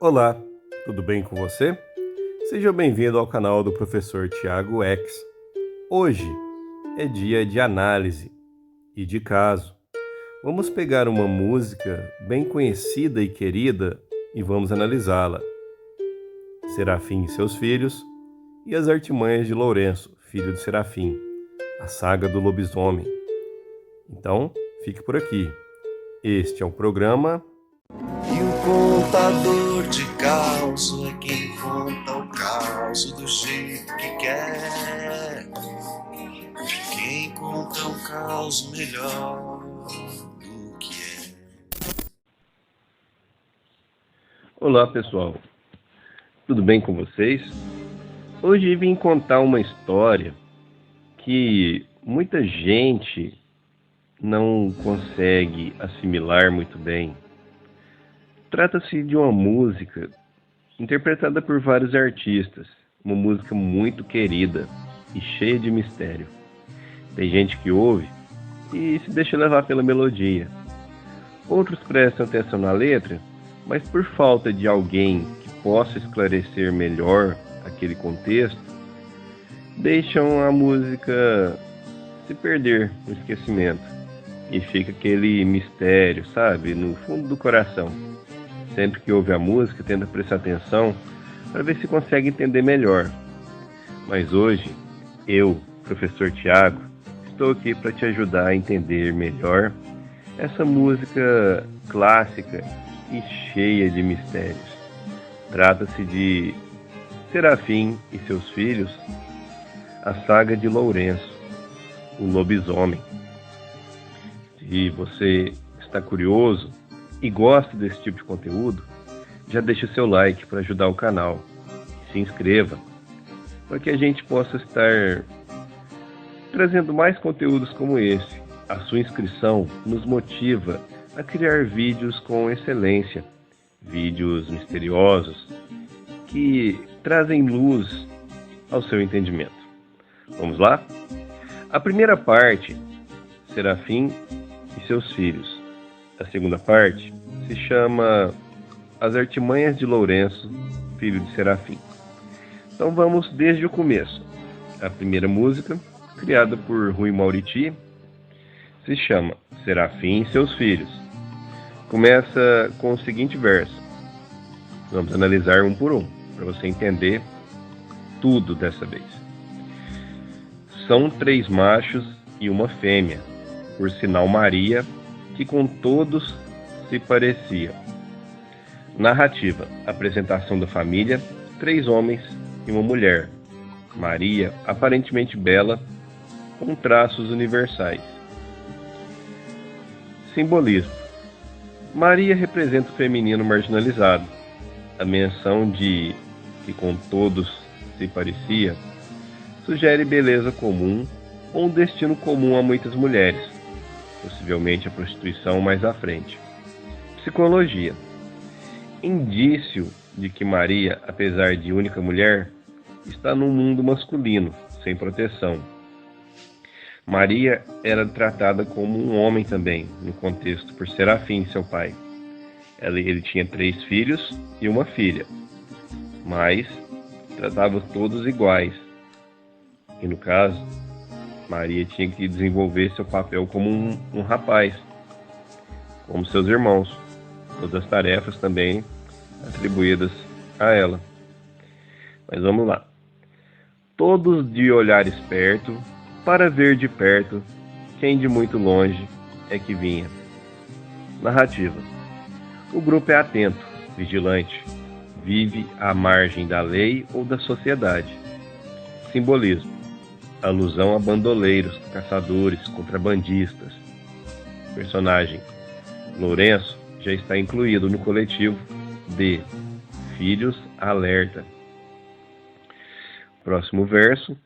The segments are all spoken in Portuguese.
Olá, tudo bem com você? Seja bem-vindo ao canal do Professor Tiago X. Hoje é dia de análise e de caso. Vamos pegar uma música bem conhecida e querida e vamos analisá-la. Serafim e seus filhos e as artimanhas de Lourenço, filho de Serafim, a saga do lobisomem. Então, fique por aqui. Este é o programa. E o contador de caos é quem conta o caos do jeito que quer. Quem conta o caos melhor do que é. Olá, pessoal. Tudo bem com vocês? Hoje vim contar uma história que muita gente não consegue assimilar muito bem. Trata-se de uma música interpretada por vários artistas, uma música muito querida e cheia de mistério. Tem gente que ouve e se deixa levar pela melodia. Outros prestam atenção na letra, mas por falta de alguém que possa esclarecer melhor aquele contexto, deixam a música se perder no esquecimento. E fica aquele mistério, sabe, no fundo do coração. Sempre que ouve a música, tenta prestar atenção para ver se consegue entender melhor. Mas hoje, eu, professor Tiago, estou aqui para te ajudar a entender melhor essa música clássica e cheia de mistérios. Trata-se de Serafim e seus filhos, a saga de Lourenço, o lobisomem. Se você está curioso e gosta desse tipo de conteúdo, já deixa o seu like para ajudar o canal. Se inscreva, para que a gente possa estar trazendo mais conteúdos como esse. A sua inscrição nos motiva a criar vídeos com excelência, vídeos misteriosos, que trazem luz ao seu entendimento. Vamos lá? A primeira parte, Serafim e seus filhos. A segunda parte se chama As Artimanhas de Lourenço, filho de Serafim. Então vamos desde o começo. A primeira música, criada por Rui Mauriti, se chama Serafim e seus filhos. Começa com o seguinte verso. Vamos analisar um por um, para você entender tudo dessa vez. São 3 machos e uma fêmea, por sinal Maria, que com todos se parecia. Narrativa: apresentação da família, 3 homens e uma mulher. Maria, aparentemente bela, com traços universais. Simbolismo: Maria representa o feminino marginalizado. A menção de que com todos se parecia sugere beleza comum ou um destino comum a muitas mulheres, possivelmente a prostituição mais à frente. Psicologia: indício de que Maria, apesar de única mulher, está num mundo masculino, sem proteção. Maria era tratada como um homem também, no contexto por Serafim, seu pai. Ele tinha 3 filhos e uma filha, mas tratava todos iguais. E no caso, Maria tinha que desenvolver seu papel como um rapaz, como seus irmãos. Todas as tarefas também atribuídas a ela. Mas vamos lá. Todos de olhar esperto, para ver de perto, quem de muito longe é que vinha. Narrativa: o grupo é atento, vigilante, vive à margem da lei ou da sociedade. Simbolismo: alusão a bandoleiros, caçadores, contrabandistas. Personagem: Lourenço já está incluído no coletivo de Filhos Alerta. Próximo verso: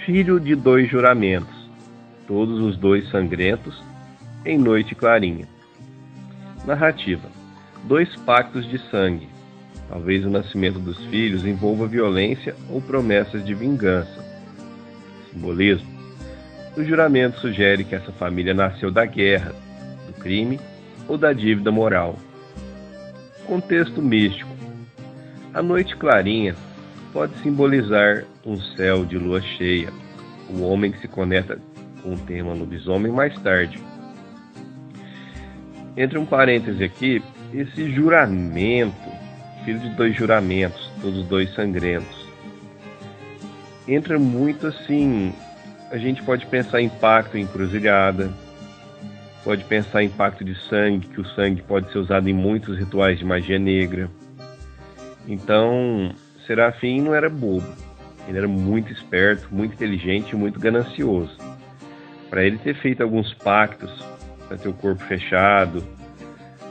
filho de 2 juramentos, todos os 2 sangrentos, em noite clarinha. Narrativa: 2 pactos de sangue. Talvez o nascimento dos filhos envolva violência ou promessas de vingança. Simbolismo: o juramento sugere que essa família nasceu da guerra, do crime ou da dívida moral. Contexto místico. A noite clarinha pode simbolizar um céu de lua cheia, o homem que se conecta com o tema lobisomem mais tarde. Entre um parêntese aqui, esse juramento, filho de 2 juramentos, todos 2 sangrentos, entra muito assim, a gente pode pensar em pacto em encruzilhada, pode pensar em pacto de sangue, que o sangue pode ser usado em muitos rituais de magia negra. Então, Serafim não era bobo. Ele era muito esperto, muito inteligente e muito ganancioso. Para ele ter feito alguns pactos, para ter o corpo fechado,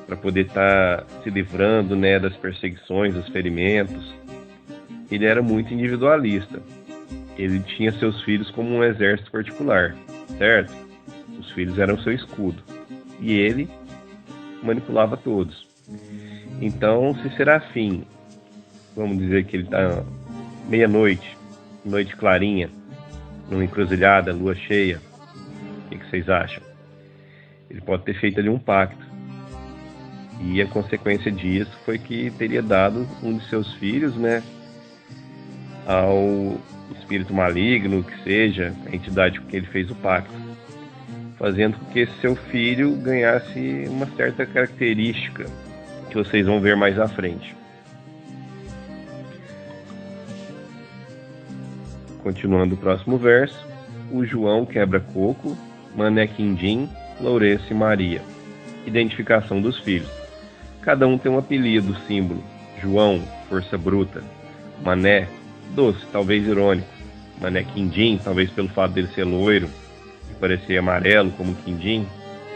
para poder estar se livrando, né, das perseguições, dos ferimentos, ele era muito individualista. Ele tinha seus filhos como um exército particular, certo? Os filhos eram seu escudo. E ele manipulava todos. Então, se Serafim, vamos dizer que ele está meia-noite, noite clarinha, numa encruzilhada, lua cheia, o que vocês acham? Ele pode ter feito ali um pacto. E a consequência disso foi que teria dado um de seus filhos, né, ao espírito maligno, que seja, a entidade com que ele fez o pacto, fazendo com que esse seu filho ganhasse uma certa característica que vocês vão ver mais à frente. Continuando o próximo verso, o João quebra-coco, Mané Quindim, Lourenço e Maria. Identificação dos filhos. Cada um tem um apelido, símbolo. João, força bruta. Mané, doce, talvez irônico. Mané Quindim, talvez pelo fato dele ser loiro e parecer amarelo como Quindim,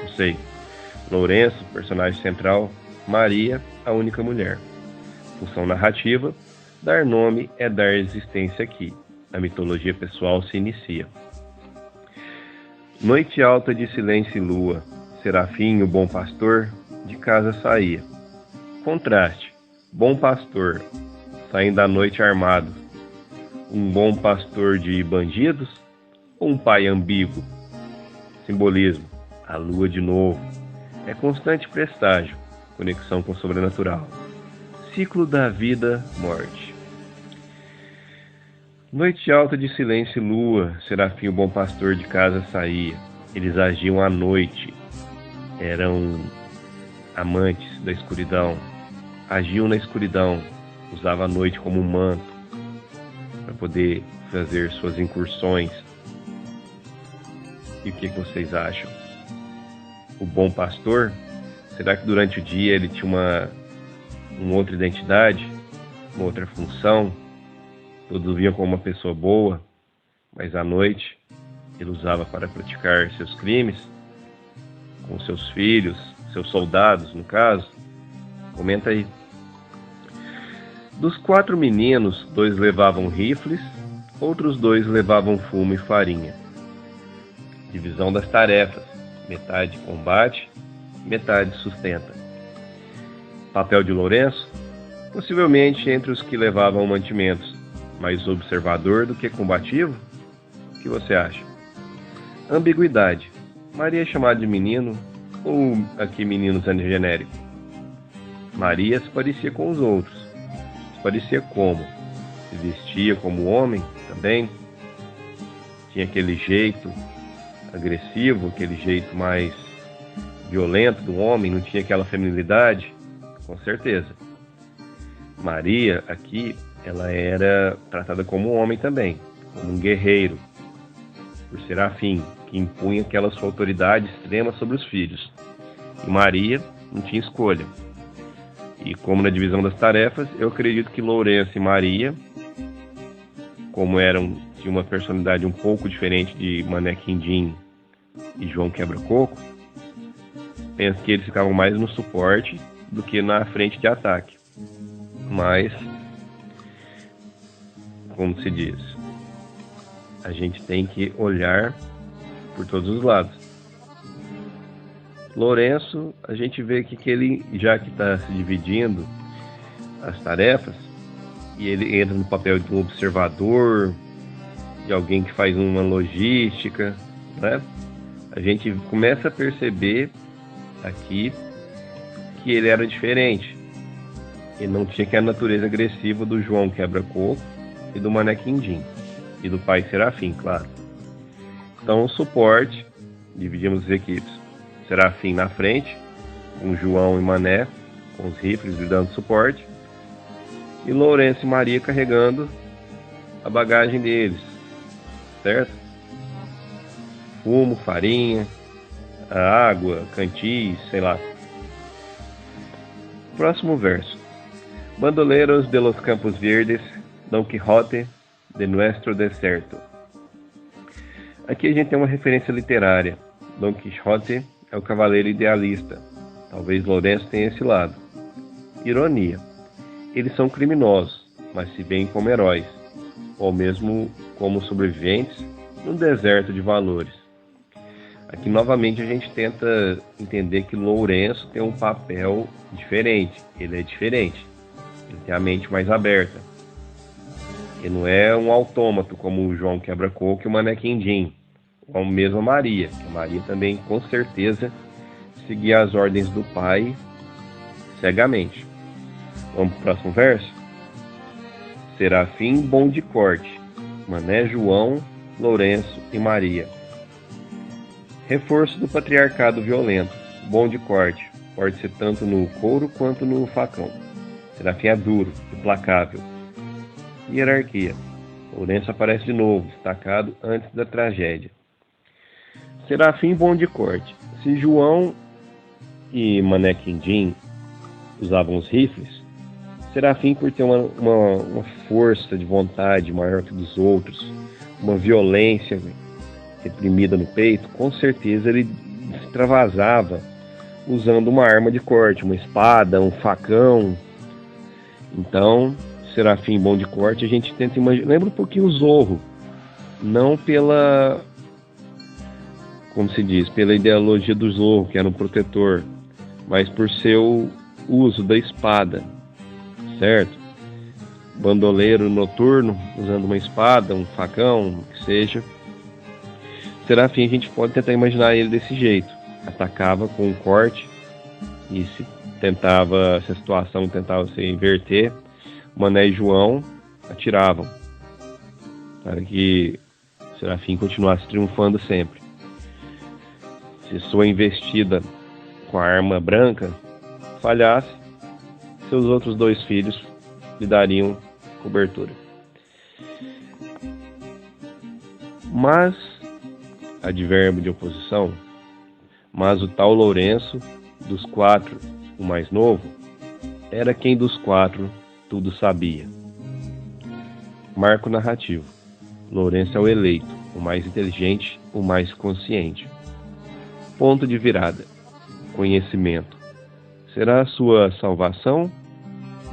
não sei. Lourenço, personagem central. Maria, a única mulher. Função narrativa: dar nome é dar existência aqui. A mitologia pessoal se inicia. Noite alta de silêncio e lua, Serafim, o bom pastor, de casa saía. Contraste: bom pastor, saindo da noite armado. Um bom pastor de bandidos ou um pai ambíguo? Simbolismo: a lua de novo. É constante presságio, conexão com o sobrenatural. Ciclo da vida-morte. Noite alta de silêncio e lua, Serafim, o bom pastor, de casa saía. Eles agiam à noite, eram amantes da escuridão, agiam na escuridão, usavam a noite como um manto para poder fazer suas incursões. E o que vocês acham? O bom pastor, será que durante o dia ele tinha uma outra identidade, uma outra função? Todos viam como uma pessoa boa, mas à noite ele usava para praticar seus crimes com seus filhos, seus soldados, no caso? Comenta aí. Dos 4 meninos, 2 levavam rifles, outros 2 levavam fumo e farinha. Divisão das tarefas: metade combate, metade sustenta. Papel de Lourenço: possivelmente entre os que levavam mantimentos, mais observador do que combativo? O que você acha? Ambiguidade: Maria é chamada de menino ou aqui menino sendo genérico? Maria se parecia com os outros. Se parecia como? Se vestia como homem também? Tinha aquele jeito agressivo, aquele jeito mais violento do homem, não tinha aquela feminilidade? Com certeza. Maria aqui, ela era tratada como um homem também, como um guerreiro, por Serafim, que impunha aquela sua autoridade extrema sobre os filhos. E Maria não tinha escolha. E como na divisão das tarefas, eu acredito que Lourenço e Maria, como tinham uma personalidade um pouco diferente de Mané Quindim e João Quebra-Coco, penso que eles ficavam mais no suporte do que na frente de ataque. Mas, como se diz, a gente tem que olhar por todos os lados. Lourenço, a gente vê que ele, já que está se dividindo as tarefas, e ele entra no papel de um observador, de alguém que faz uma logística, né? A gente começa a perceber aqui que ele era diferente. Ele não tinha aquela natureza agressiva do João Quebra-Coco e do Mané Quindim. E do pai Serafim, claro. Então, o suporte, dividimos as equipes. Serafim na frente, com João e Mané, com os rifles dando suporte. E Lourenço e Maria carregando a bagagem deles, certo? Fumo, farinha, a água, cantis, sei lá. Próximo verso. Bandoleros de los Campos Verdes, Don Quixote de nuestro deserto. Aqui a gente tem uma referência literária. Don Quixote é o cavaleiro idealista. Talvez Lourenço tenha esse lado. Ironia. Eles são criminosos, mas se veem como heróis, ou mesmo como sobreviventes num deserto de valores. Aqui novamente a gente tenta entender que Lourenço tem um papel diferente. Ele é diferente. Ele tem a mente mais aberta. Ele não é um autômato como o João Quebra-Coco e o Mané Quindim. Ou mesmo a Maria. Que a Maria também, com certeza, seguia as ordens do pai cegamente. Vamos para o próximo verso? Serafim bom de corte. Mané, João, Lourenço e Maria. Reforço do patriarcado violento. Bom de corte. Pode ser tanto no couro quanto no facão. Serafim é duro, implacável. Hierarquia. Lourenço aparece de novo, destacado antes da tragédia. Serafim bom de corte. Se João e Mané Quindim usavam os rifles, Serafim, por ter uma força de vontade maior que dos outros, uma violência reprimida no peito, com certeza ele se extravasava usando uma arma de corte, uma espada, um facão. Então, Serafim bom de corte, a gente tenta imaginar. Lembra um pouquinho o Zorro, não pela, como se diz, pela ideologia do Zorro, que era um protetor, mas por seu uso da espada, certo? Bandoleiro noturno, usando uma espada, um facão, o que seja. Serafim, a gente pode tentar imaginar ele desse jeito. Atacava com um corte e se a situação tentava se inverter, Mané e João atiravam para que Serafim continuasse triunfando sempre. Se sua investida com a arma branca falhasse, seus outros dois filhos lhe dariam cobertura. Mas, advérbio de oposição, mas o tal Lourenço, dos quatro, o mais novo, era quem dos quatro tudo sabia. Marco narrativo. Lourenço é o eleito, o mais inteligente, o mais consciente. Ponto de virada. Conhecimento. Será a sua salvação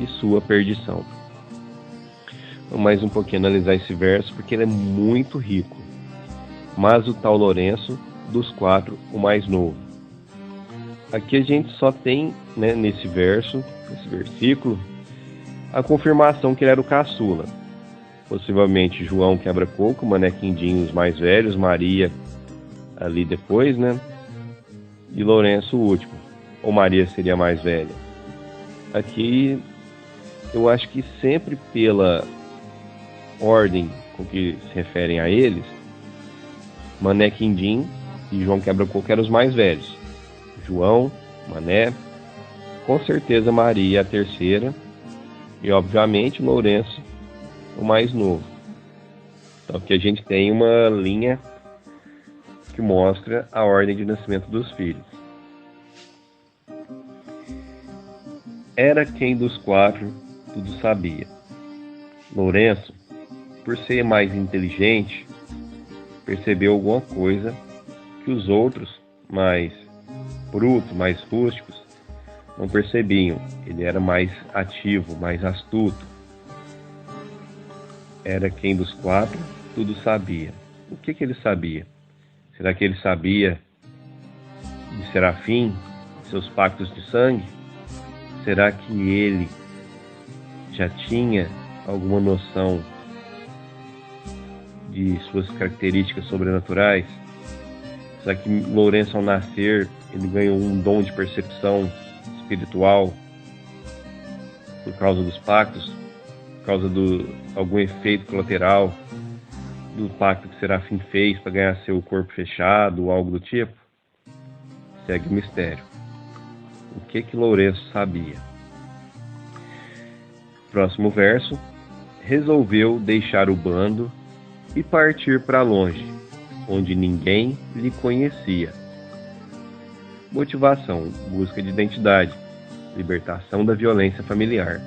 e sua perdição. Vamos mais um pouquinho analisar esse verso, porque ele é muito rico. Mas o tal Lourenço, dos quatro, o mais novo. Aqui a gente só tem, né, nesse versículo, a confirmação que ele era o caçula. Possivelmente João Quebra-Coco, Mané Quindim, os mais velhos, Maria ali depois, né? E Lourenço o último. Ou Maria seria a mais velha. Aqui eu acho que sempre pela ordem com que se referem a eles, Mané Quindim e João Quebra-Coco eram os mais velhos. João, Mané, com certeza Maria a terceira e obviamente Lourenço o mais novo. Então aqui a gente tem uma linha que mostra a ordem de nascimento dos filhos. Era quem dos quatro tudo sabia. Lourenço, por ser mais inteligente, percebeu alguma coisa que os outros, mais brutos, mais rústicos, não percebiam. Ele era mais ativo, mais astuto. Era quem dos quatro tudo sabia. O que ele sabia? Será que ele sabia de Serafim, de seus pactos de sangue? Será que ele já tinha alguma noção de suas características sobrenaturais? Será que Lourenço, ao nascer, ele ganhou um dom de percepção espiritual? por causa dos pactos, por causa de algum efeito colateral do pacto que Serafim fez para ganhar seu corpo fechado ou algo do tipo? Segue o mistério. O que Lourenço sabia? Próximo verso. Resolveu deixar o bando e partir para longe, onde ninguém lhe conhecia. Motivação: busca de identidade, libertação da violência familiar.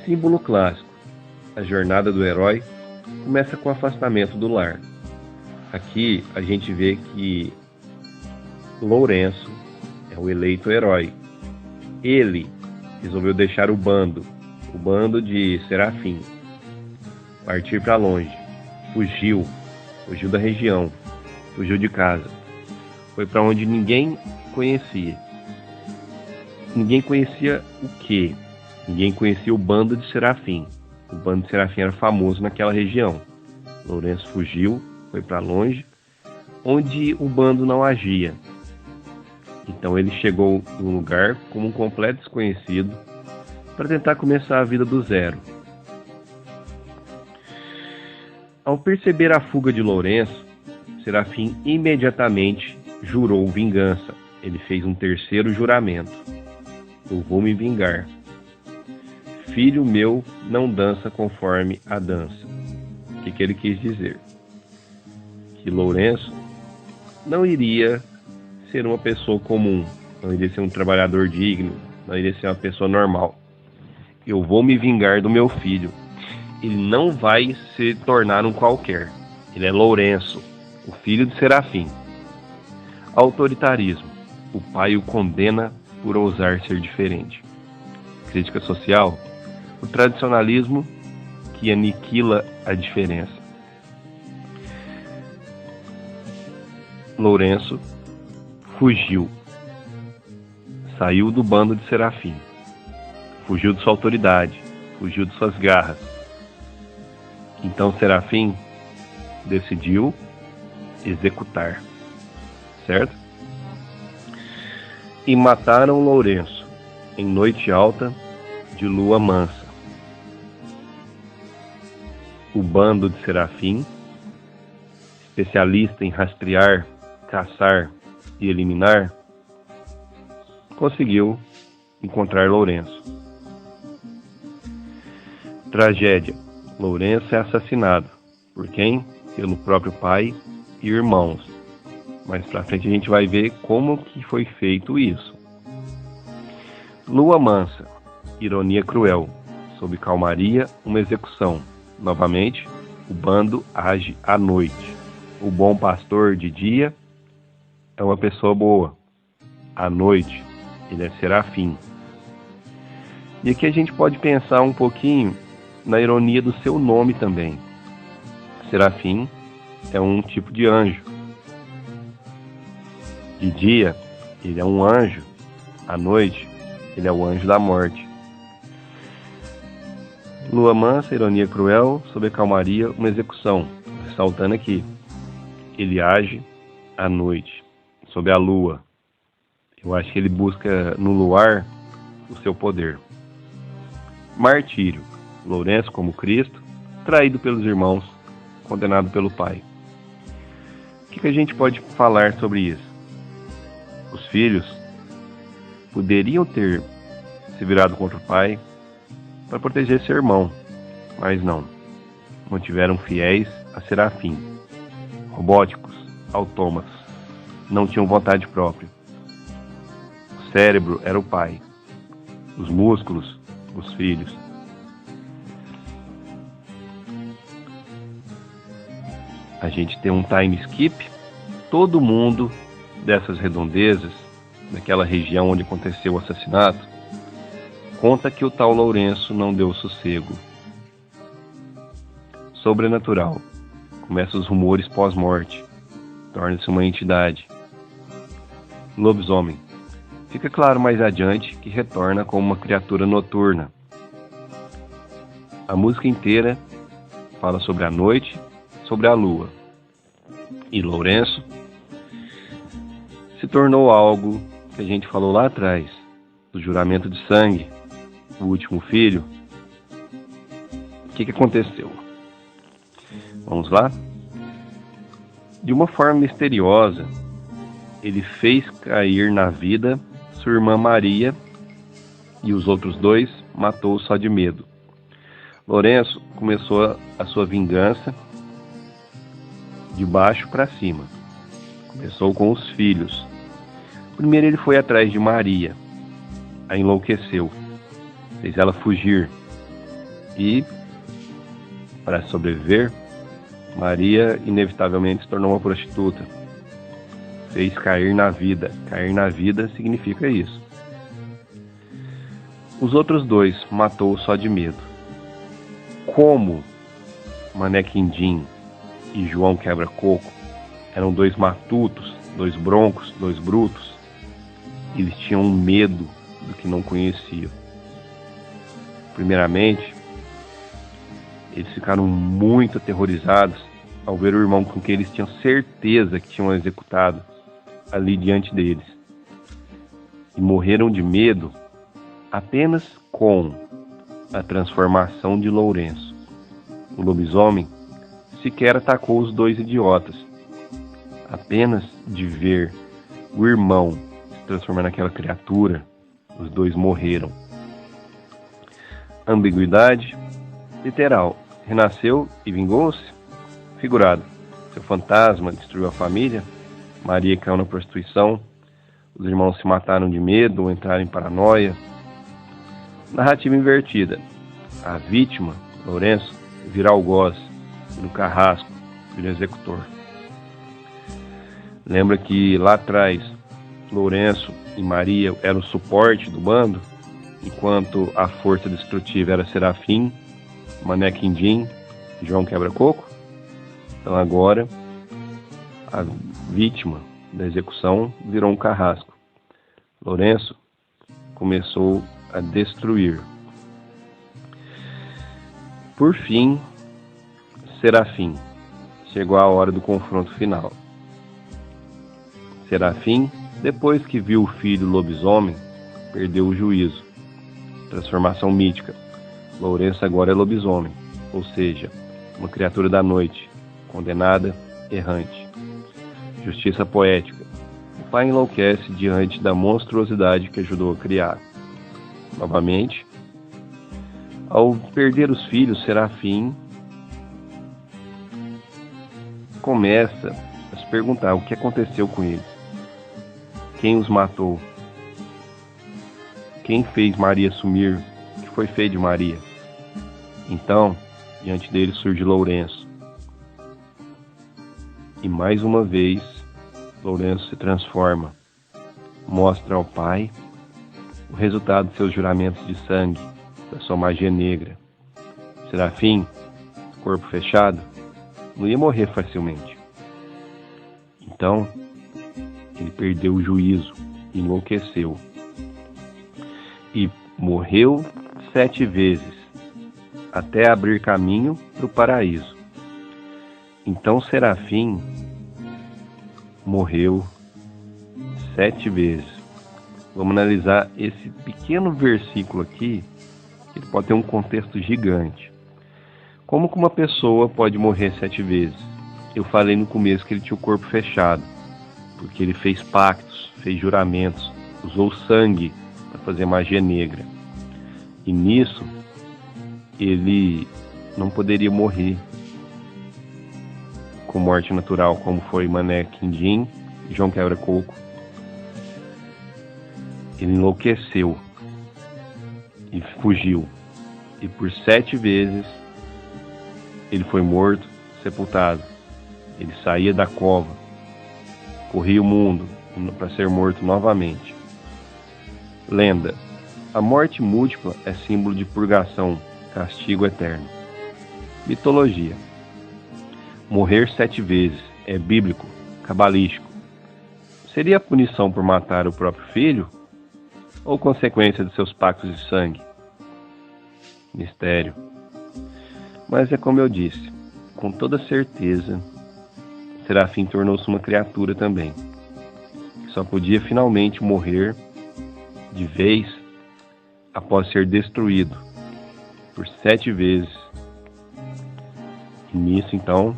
Símbolo clássico: a jornada do herói começa com o afastamento do lar. Aqui a gente vê que Lourenço é o eleito herói. Ele resolveu deixar o bando de Serafim, partir para longe, fugiu da região, fugiu de casa, foi para onde ninguém conhecia. Ninguém conhecia o quê? Ninguém conhecia o bando de Serafim. O bando de Serafim era famoso naquela região. Lourenço fugiu, foi para longe, onde o bando não agia. Então ele chegou num lugar como um completo desconhecido para tentar começar a vida do zero. Ao perceber a fuga de Lourenço, Serafim imediatamente jurou vingança. Ele fez um terceiro juramento: eu vou me vingar. Filho meu não dança conforme a dança. O que ele quis dizer? Que Lourenço não iria ser uma pessoa comum, não iria ser um trabalhador digno, não iria ser uma pessoa normal. Eu vou me vingar do meu filho. Ele não vai se tornar um qualquer. Ele é Lourenço, o filho de Serafim. Autoritarismo: o pai o condena por ousar ser diferente. Crítica social: o tradicionalismo que aniquila a diferença. Lourenço fugiu, saiu do bando de Serafim, fugiu de sua autoridade, fugiu de suas garras. Então Serafim decidiu executar, certo? E mataram Lourenço em noite alta de lua mansa. O bando de Serafim, especialista em rastrear, caçar e eliminar, conseguiu encontrar Lourenço. Tragédia: Lourenço é assassinado. Por quem? Pelo próprio pai e irmãos. Mais pra frente a gente vai ver como que foi feito isso. Lua mansa: ironia cruel. Sob calmaria, uma execução. Novamente, o bando age à noite. O bom pastor de dia é uma pessoa boa. À noite, ele é Serafim. E aqui a gente pode pensar um pouquinho na ironia do seu nome também. Serafim é um tipo de anjo. De dia, ele é um anjo. À noite, ele é o anjo da morte. Lua mansa, ironia cruel, sob a calmaria, uma execução. Ressaltando aqui, ele age à noite, sob a lua. Eu acho que ele busca no luar o seu poder. Martírio: Lourenço como Cristo, traído pelos irmãos, condenado pelo pai. O que a gente pode falar sobre isso? Os filhos poderiam ter se virado contra o pai para proteger seu irmão, mas não. Mantiveram fiéis a Serafim. Robóticos, autômatos, não tinham vontade própria. O cérebro era o pai, os músculos, os filhos. A gente tem um time skip. Todo mundo dessas redondezas, daquela região onde aconteceu o assassinato, conta que o tal Lourenço não deu sossego. Sobrenatural: começam os rumores pós-morte, torna-se uma entidade. Lobisomem: fica claro mais adiante que retorna como uma criatura noturna. A música inteira fala sobre a noite, sobre a lua. E Lourenço se tornou algo que a gente falou lá atrás, do juramento de sangue, o último filho, o que aconteceu? Vamos lá? De uma forma misteriosa, ele fez cair na vida sua irmã Maria e os outros dois matou só de medo. Lourenço começou a sua vingança de baixo para cima. Começou com os filhos. Primeiro ele foi atrás de Maria, a enlouqueceu, fez ela fugir e, para sobreviver, Maria inevitavelmente se tornou uma prostituta. Fez cair na vida. Cair na vida significa isso. Os outros dois matou só de medo. Como Mané Quindim e João Quebra-Coco eram dois matutos, dois broncos, dois brutos, eles tinham medo do que não conheciam. Primeiramente, eles ficaram muito aterrorizados ao ver o irmão com quem eles tinham certeza que tinham executado ali diante deles. E morreram de medo apenas com a transformação de Lourenço. O lobisomem sequer atacou os dois idiotas. Apenas de ver o irmão se transformar naquela criatura, os dois morreram. Ambiguidade literal. Renasceu e vingou-se. Figurado. Seu fantasma destruiu a família. Maria caiu na prostituição. Os irmãos se mataram de medo ou entraram em paranoia. Narrativa invertida. A vítima, Lourenço, vira algoz, vira o carrasco, vira o executor. Lembra que lá atrás, Lourenço e Maria eram o suporte do bando, enquanto a força destrutiva era Serafim, Mané Quindim e João Quebra-Coco? Então agora, a vítima da execução virou um carrasco. Lourenço começou a destruir. Por fim, Serafim. Chegou a hora do confronto final. Serafim, depois que viu o filho lobisomem, perdeu o juízo. Transformação mítica. Lourenço agora é lobisomem, ou seja, uma criatura da noite, condenada, errante. Justiça poética. O pai enlouquece diante da monstruosidade que ajudou a criar. Novamente, ao perder os filhos, Serafim começa a se perguntar o que aconteceu com eles. Quem os matou? Quem fez Maria sumir? O que foi feito de Maria? Então, diante dele surge Lourenço. E mais uma vez, Lourenço se transforma. Mostra ao pai o resultado de seus juramentos de sangue, da sua magia negra. Serafim, corpo fechado, não ia morrer facilmente. Então, ele perdeu o juízo, enlouqueceu. E morreu 7 vezes, até abrir caminho para o paraíso. Então Serafim morreu 7 vezes. Vamos analisar esse pequeno versículo aqui, que ele pode ter um contexto gigante. Como que uma pessoa pode morrer 7 vezes? Eu falei no começo que ele tinha o corpo fechado, porque ele fez pactos, fez juramentos, usou sangue para fazer magia negra. E nisso, ele não poderia morrer com morte natural, como foi Mané Quindim e João Quebra-Coco. Ele enlouqueceu e fugiu. E por 7 vezes ele foi morto, sepultado. Ele saía da cova, corria o mundo para ser morto novamente. Lenda. A morte múltipla é símbolo de purgação, castigo eterno. Mitologia. Morrer 7 vezes é bíblico, cabalístico. Seria a punição por matar o próprio filho? Ou consequência de seus pactos de sangue? Mistério. Mas é como eu disse, com toda certeza, Serafim tornou-se uma criatura também, que só podia finalmente morrer de vez após ser destruído por 7 vezes. E nisso, então,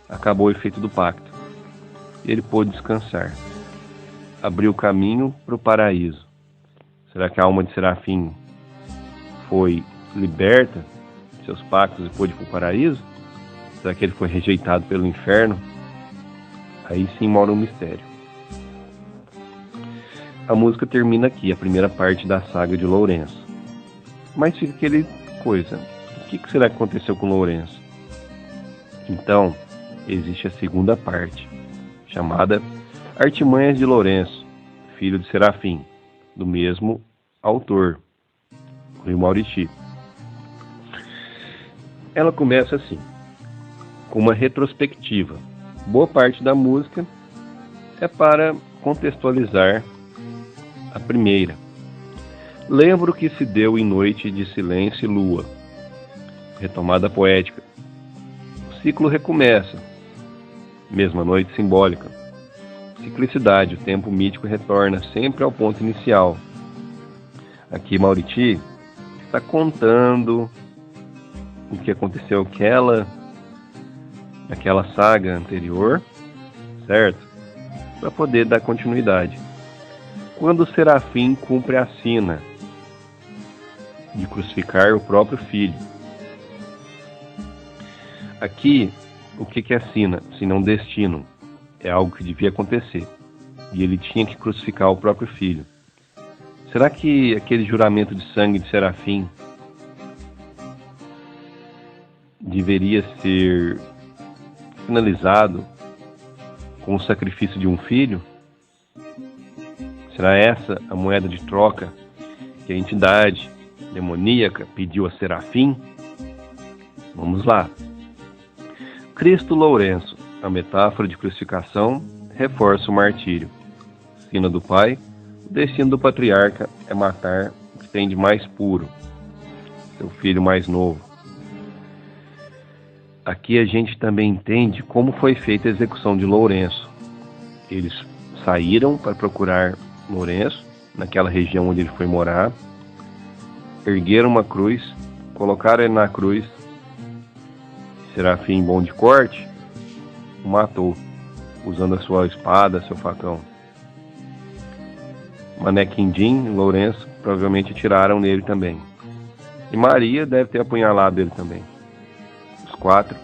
acabou o efeito do pacto. E ele pôde descansar. Abriu o caminho para o paraíso. Será que a alma de Serafim foi liberta de seus pactos e pôde ir para o paraíso? Será que ele foi rejeitado pelo inferno? Aí sim mora um mistério. A música termina aqui, a primeira parte da saga de Lourenço. Mas fica aquele coisa. O que será que aconteceu com Lourenço? Então, existe a segunda parte, chamada Artimanhas de Lourenço, filho de Serafim, do mesmo autor, Rui Mauriti. Ela começa assim, com uma retrospectiva. Boa parte da música é para contextualizar a primeira. Lembro que se deu em noite de silêncio e lua. Retomada poética. O ciclo recomeça. Mesma noite simbólica. Ciclicidade, o tempo mítico retorna sempre ao ponto inicial. Aqui Mauriti está contando o que aconteceu naquela saga anterior, certo? Para poder dar continuidade. Quando o Serafim cumpre a sina de crucificar o próprio filho. Aqui, o que é sina? Sina é um destino. É algo que devia acontecer. E ele tinha que crucificar o próprio filho. Será que aquele juramento de sangue de Serafim deveria ser finalizado com o sacrifício de um filho? Será essa a moeda de troca que a entidade demoníaca pediu a Serafim? Vamos lá. Cristo Lourenço, a metáfora de crucificação, reforça o martírio. Sina do Pai, o destino do patriarca é matar o que tem de mais puro, seu filho mais novo. Aqui a gente também entende como foi feita a execução de Lourenço. Eles saíram para procurar Lourenço, naquela região onde ele foi morar, ergueram uma cruz, colocaram ele na cruz. Serafim, bom de corte, o matou, usando a sua espada, seu facão. Mané Quindim, Lourenço, provavelmente atiraram nele também. E Maria deve ter apunhalado ele também. Os 4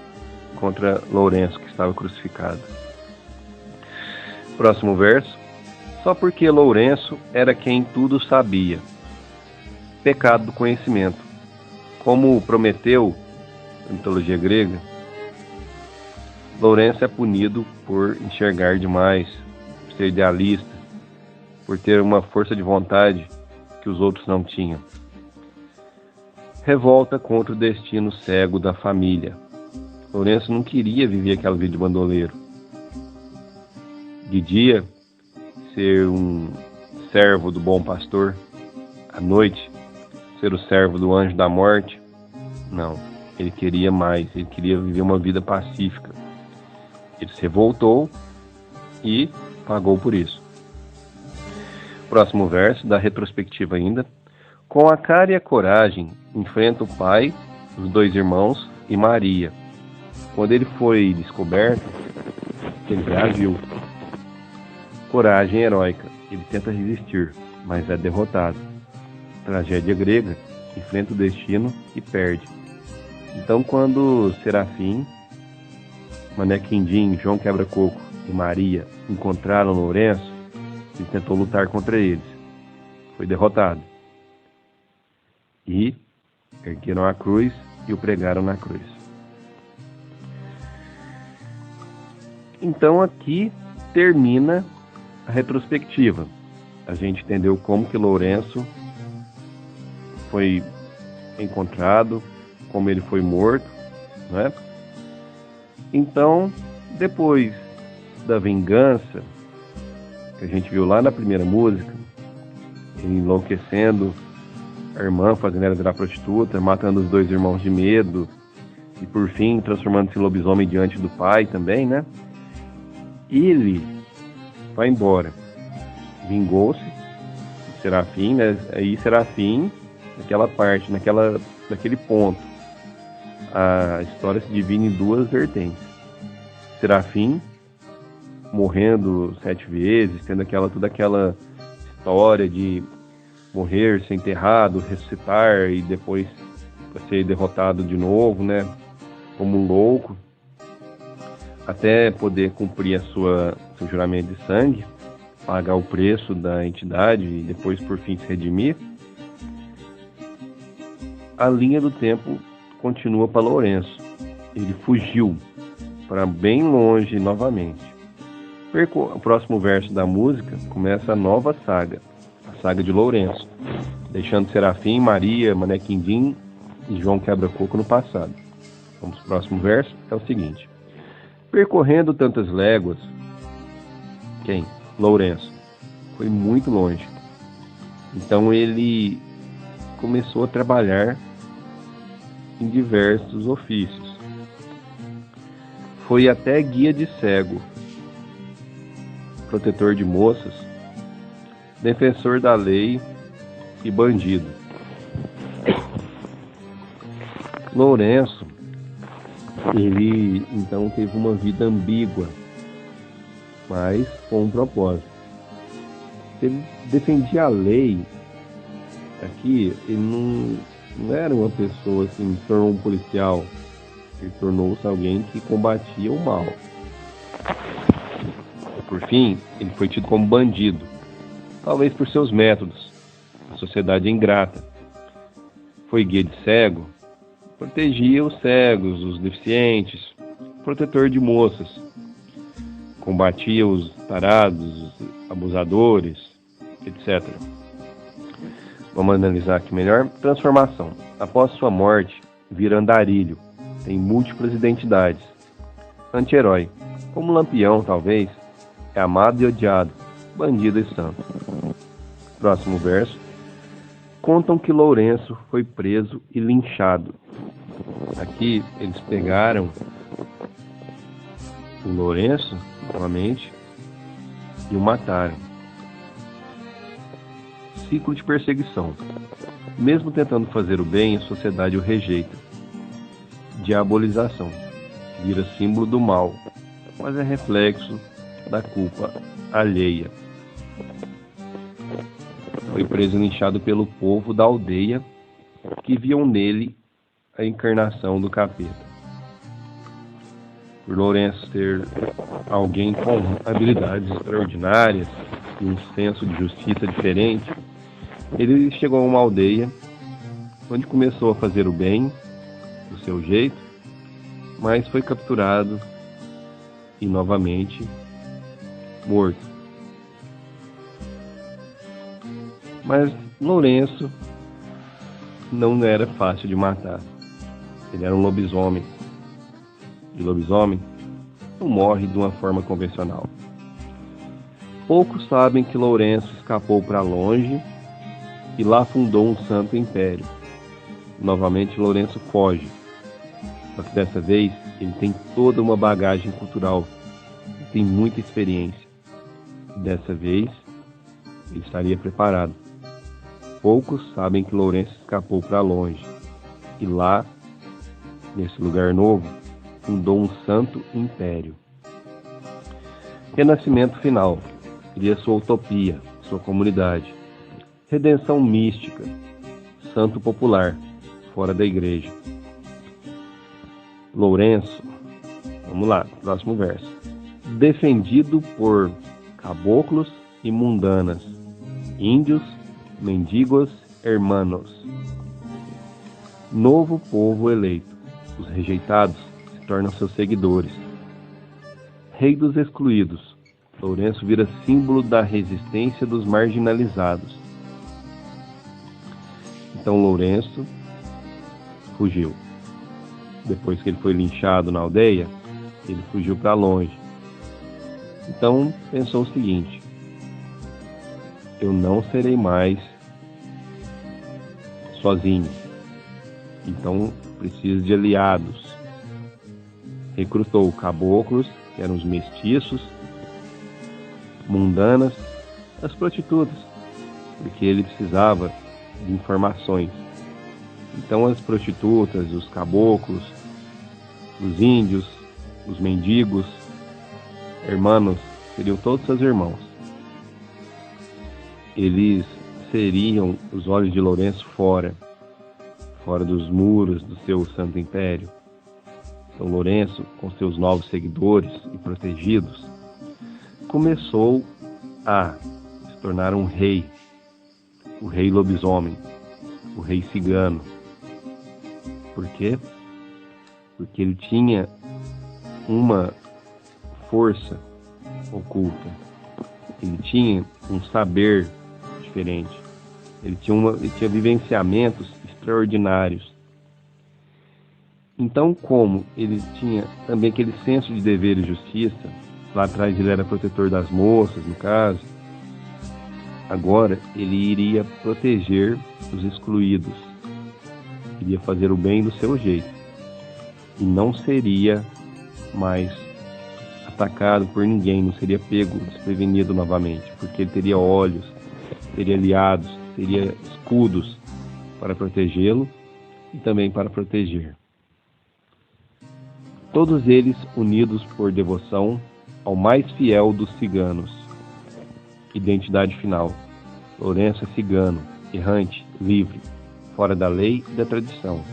contra Lourenço, que estava crucificado. Próximo verso. Só porque Lourenço era quem tudo sabia. Pecado do conhecimento. Como Prometeu, na mitologia grega, Lourenço é punido por enxergar demais, por ser idealista, por ter uma força de vontade que os outros não tinham. Revolta contra o destino cego da família. Lourenço não queria viver aquela vida de bandoleiro. De dia, ser um servo do bom pastor. À noite, ser o servo do anjo da morte. Não, ele queria mais, ele queria viver uma vida pacífica. Ele se revoltou e pagou por isso. Próximo verso, da retrospectiva ainda. Com a cara e a coragem, enfrenta o pai, os 2 irmãos e Maria. Quando ele foi descoberto, ele já viu. Coragem heróica. Ele tenta resistir, mas é derrotado. Tragédia grega, enfrenta o destino e perde. Então, quando Serafim, Mané Quindim, João Quebra-Coco e Maria encontraram Lourenço, ele tentou lutar contra eles. Foi derrotado. E ergueram a cruz e o pregaram na cruz. Então aqui termina a retrospectiva. A gente entendeu como que Lourenço foi encontrado, como ele foi morto, né? Então, depois da vingança, que a gente viu lá na primeira música, ele enlouquecendo a irmã, fazendo ela virar prostituta, matando os 2 irmãos de medo, e por fim transformando-se em lobisomem diante do pai também, né? Ele vai embora. Vingou-se de Serafim, né? Aí Serafim naquela parte, naquele ponto, a história se divide em duas vertentes. Serafim morrendo 7 vezes, tendo toda aquela história de morrer, ser enterrado, ressuscitar e depois ser derrotado de novo, né? Como um louco, até poder cumprir seu juramento de sangue, pagar o preço da entidade e depois por fim se redimir. A linha do tempo continua para Lourenço. Ele fugiu para bem longe novamente. O próximo verso da música começa a nova saga, a saga de Lourenço, deixando Serafim, Maria, Mané Quindim e João Quebra-Coco no passado. Vamos para o próximo verso, é o seguinte: percorrendo tantas léguas, quem? Lourenço. Foi muito longe. Então ele começou a trabalhar em diversos ofícios. Foi até guia de cego, protetor de moças, defensor da lei e bandido. Lourenço, ele então teve uma vida ambígua, mas com um propósito. Ele defendia a lei. Aqui, ele não era uma pessoa assim, se tornou um policial. Ele tornou-se alguém que combatia o mal. Por fim, ele foi tido como bandido, talvez por seus métodos. A sociedade é ingrata. Foi guia de cego, protegia os cegos, os deficientes, protetor de moças, combatia os tarados, os abusadores, etc. Vamos analisar aqui melhor. Transformação. Após sua morte, vira andarilho, tem múltiplas identidades. Anti-herói. Como Lampião, talvez, é amado e odiado, bandido e santo. Próximo verso. Contam que Lourenço foi preso e linchado. Aqui eles pegaram o Lourenço, novamente, e o mataram. Ciclo de perseguição. Mesmo tentando fazer o bem, a sociedade o rejeita. Diabolização. Vira símbolo do mal, mas é reflexo da culpa alheia. Foi preso e linchado pelo povo da aldeia, que viam nele a encarnação do capeta. Por Lourenço ser alguém com habilidades extraordinárias e um senso de justiça diferente, ele chegou a uma aldeia onde começou a fazer o bem do seu jeito, mas foi capturado e novamente morto. Mas Lourenço não era fácil de matar. Ele era um lobisomem. E lobisomem não morre de uma forma convencional. Poucos sabem que Lourenço escapou para longe e lá fundou um santo império. Novamente Lourenço foge. Só que dessa vez ele tem toda uma bagagem cultural. Ele tem muita experiência. E dessa vez ele estaria preparado. Poucos sabem que Lourenço escapou para longe. E lá, nesse lugar novo, fundou um santo império. Renascimento final. Cria sua utopia, sua comunidade. Redenção mística. Santo popular, fora da igreja. Lourenço, vamos lá, próximo verso. Defendido por caboclos e mundanas, índios, mendigos, hermanos. Novo povo eleito. Os rejeitados se tornam seus seguidores. Rei dos excluídos. Lourenço vira símbolo da resistência dos marginalizados. Então Lourenço fugiu. Depois que ele foi linchado na aldeia, ele fugiu para longe. Então pensou o seguinte: eu não serei mais sozinho. Então preciso de aliados. Recrutou caboclos, que eram os mestiços, mundanas, as prostitutas, porque ele precisava de informações. Então as prostitutas, os caboclos, os índios, os mendigos, hermanos, seriam todos seus irmãos. Eles seriam os olhos de Lourenço fora dos muros do seu santo império. Então Lourenço, com seus novos seguidores e protegidos, começou a se tornar um rei, o rei lobisomem, o rei cigano. Por quê? Porque ele tinha uma força oculta, ele tinha um saber diferente, ele tinha vivenciamentos extraordinários. Então, como ele tinha também aquele senso de dever e justiça, lá atrás ele era protetor das moças, no caso, agora ele iria proteger os excluídos, iria fazer o bem do seu jeito, e não seria mais atacado por ninguém, não seria pego desprevenido novamente, porque ele teria olhos, teria aliados, teria escudos para protegê-lo e também para proteger. Todos eles unidos por devoção ao mais fiel dos ciganos. Identidade final: Lourenço é cigano, errante, livre, fora da lei e da tradição.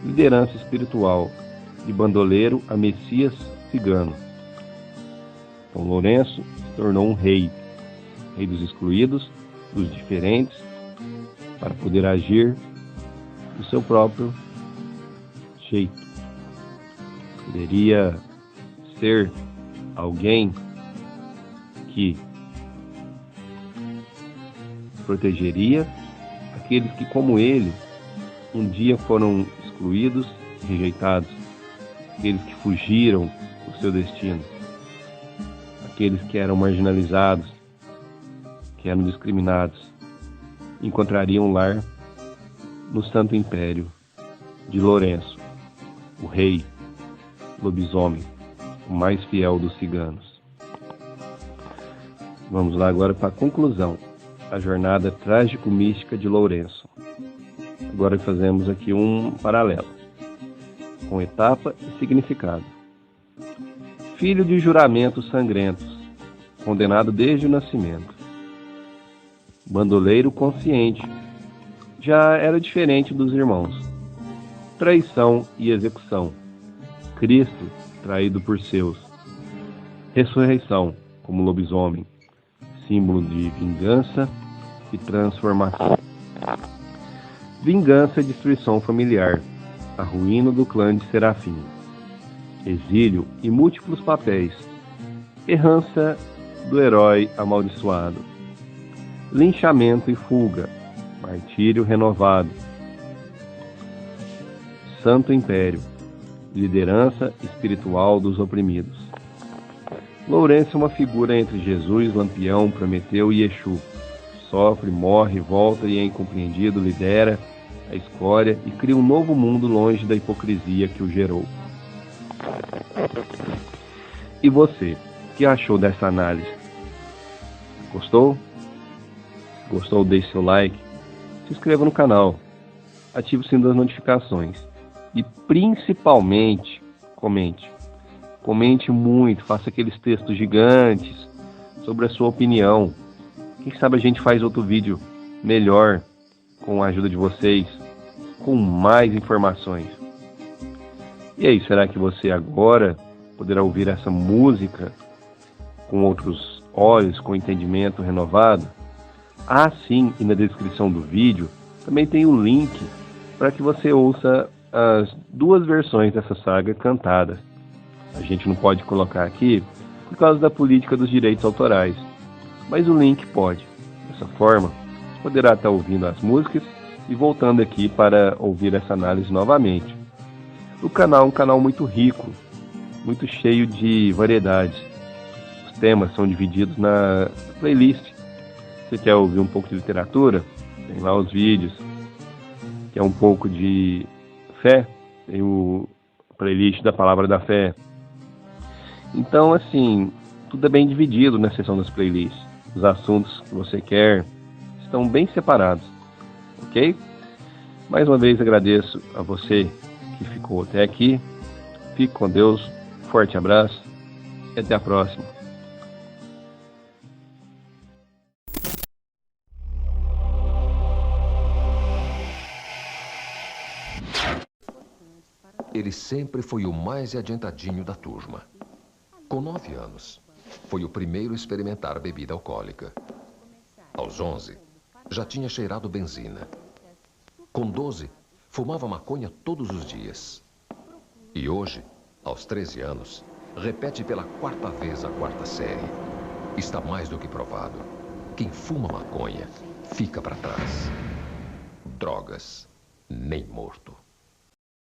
Liderança espiritual: de bandoleiro a Messias cigano. Então Lourenço se tornou um rei, rei dos excluídos, dos diferentes, para poder agir do seu próprio jeito. Poderia ser alguém que protegeria aqueles que, como ele, um dia foram excluídos, rejeitados, aqueles que fugiram do seu destino, aqueles que eram marginalizados, que eram discriminados, encontrariam um lar no Santo Império de Lourenço, o rei lobisomem, o mais fiel dos ciganos. Vamos lá agora para a conclusão, a jornada trágico-mística de Lourenço. Agora fazemos aqui um paralelo, com etapa e significado. Filho de juramentos sangrentos, condenado desde o nascimento. Bandoleiro consciente, já era diferente dos irmãos. Traição e execução. Cristo traído por seus. Ressurreição, como lobisomem, símbolo de vingança e transformação. Vingança e destruição familiar, a ruína do clã de Serafim. Exílio e múltiplos papéis, errança do herói amaldiçoado. Linchamento e fuga, martírio renovado. Santo Império, liderança espiritual dos oprimidos. Lourenço é uma figura entre Jesus, Lampião, Prometeu e Exu. Sofre, morre, volta e é incompreendido, lidera a escória e cria um novo mundo longe da hipocrisia que o gerou. E você, o que achou dessa análise? Gostou? Gostou? Deixe seu like, se inscreva no canal, ative o sino das notificações e principalmente comente. Comente muito, faça aqueles textos gigantes sobre a sua opinião. Quem sabe a gente faz outro vídeo melhor com a ajuda de vocês, com mais informações. E aí, será que você agora poderá ouvir essa música com outros olhos, com entendimento renovado? Ah, sim, e na descrição do vídeo também tem o link para que você ouça as duas versões dessa saga cantadas. A gente não pode colocar aqui por causa da política dos direitos autorais, mas o link pode. Dessa forma, você poderá estar ouvindo as músicas e voltando aqui para ouvir essa análise novamente. O canal é um canal muito rico, muito cheio de variedades. Os temas são divididos na playlist. Você quer ouvir um pouco de literatura? Tem lá os vídeos. Quer um pouco de fé? Tem o playlist da Palavra da Fé. Então, assim, tudo é bem dividido na seção das playlists. Os assuntos que você quer estão bem separados, ok? Mais uma vez agradeço a você que ficou até aqui. Fique com Deus, forte abraço e até a próxima. Ele sempre foi o mais adiantadinho da turma. Com 9 anos, foi o primeiro a experimentar bebida alcoólica. Aos 11, já tinha cheirado benzina. Com 12, fumava maconha todos os dias. E hoje, aos 13 anos, repete pela 4ª vez a 4ª série. Está mais do que provado. Quem fuma maconha fica para trás. Drogas, nem morto.